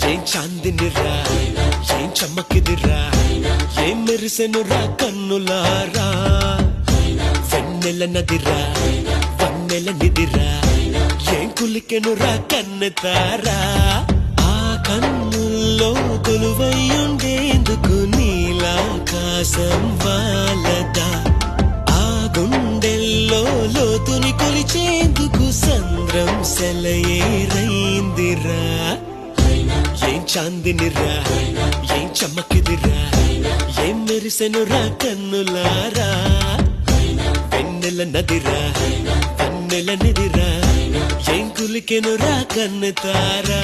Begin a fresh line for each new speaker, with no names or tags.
ఏం చాందినిరా ఏం చమ్మకిదిరా ఏం మెరిసెనురా కన్నులారా వెన్నెల నదిరా వన్నెల నిదిరా ఏం కులికెనురా కన్నెతారా ఆ కన్నుల్లో కొలువయ్యుండేందుకు నీలాకాశం వాలదా ఆ గుండెల్లో లోతుని కొలిచేందుకు సంద్రం సెలయేరైందిరా ఏం చాందినిరా ఏం చమ్మకిదిరా ఏం మెరిసెనురా కన్నులారా వెన్నెల నదిరా వన్నెల నిదిరా ఏం కులికెనురా కన్నెతారా